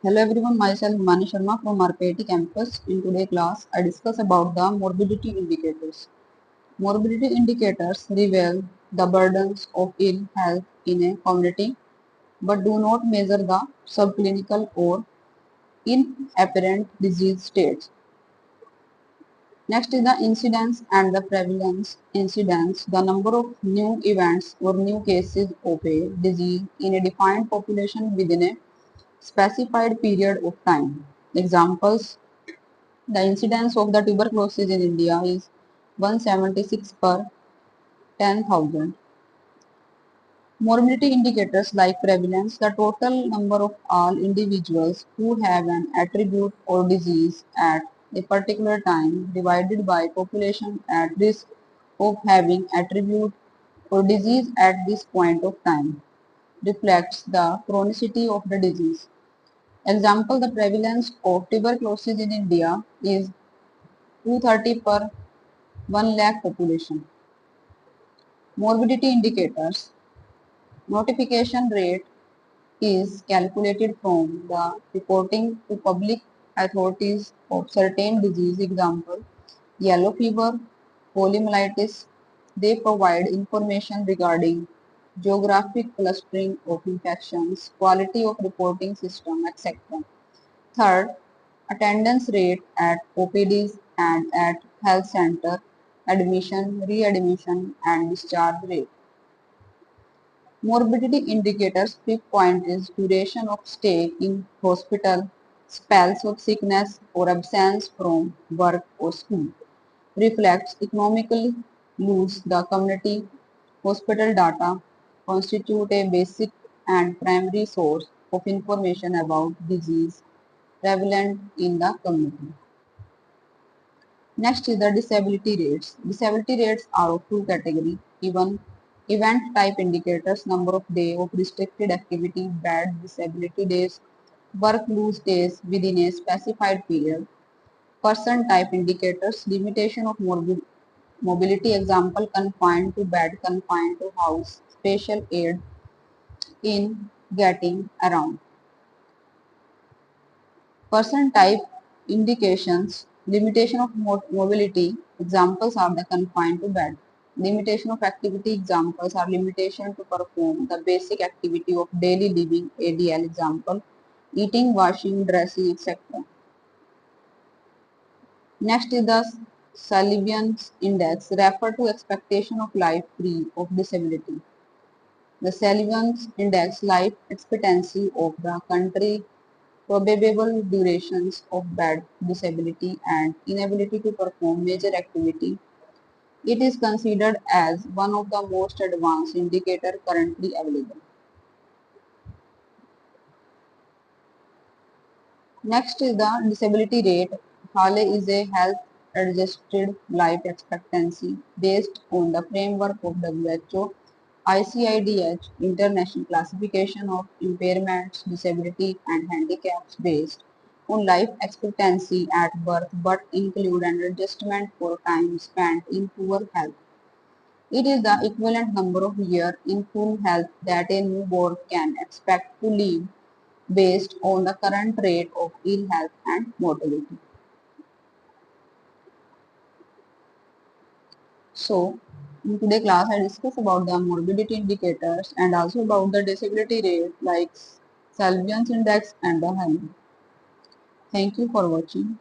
Hello everyone, myself Himani Sharma from RPIIT campus. In today's class, I discuss about the morbidity indicators. Morbidity indicators reveal the burdens of ill health in a community but do not measure the subclinical or inapparent disease states. Next is the incidence and the prevalence. Incidence, the number of new events or new cases of a disease in a defined population within a specified period of time. Examples: the incidence of the tuberculosis in India is 176 per 10,000. Morbidity indicators like prevalence, the total number of all individuals who have an attribute or disease at a particular time divided by population at risk of having attribute or disease at this point of time reflects the chronicity of the disease. Example, the prevalence of tuberculosis in India is 230 per 1 lakh population. Morbidity indicators. Notification rate is calculated from the reporting to public authorities of certain disease. Example, yellow fever, poliomyelitis. They provide information regarding geographic clustering of infections, quality of reporting system, etc. Third, attendance rate at OPDs and at health center, admission, readmission and discharge rate. Morbidity indicators. Fifth point is duration of stay in hospital, spells of sickness or absence from work or school. Reflects economically loose the community. Hospital data constitute a basic and primary source of information about disease prevalent in the community. Next is the disability rates. Disability rates are of two categories. Event type indicators, number of days of restricted activity, bad disability days, work loose days within a specified period. Person type indicators, limitation of mobility, example confined to bed, confined to house, special aid in getting around. Person type indications, limitation of mobility, examples are the confined to bed. Limitation of activity, examples are limitation to perform the basic activity of daily living, ADL, example, eating, washing, dressing, etc. Next is the Sullivan's Index, refer to expectation of life free of disability. The Sullivan's Index, life expectancy of the country, probable durations of bad disability and inability to perform major activity. It is considered as one of the most advanced indicators currently available. Next is the disability rate. HALE is a health adjusted life expectancy based on the framework of WHO ICIDH International Classification of Impairments, Disability and Handicaps based on life expectancy at birth but include an adjustment for time spent in poor health. It is the equivalent number of years in full health that a newborn can expect to live based on the current rate of ill health and mortality. So, in today's class, I discuss about the morbidity indicators and also about the disability rate like Sullivan's index and the HALE. Thank you for watching.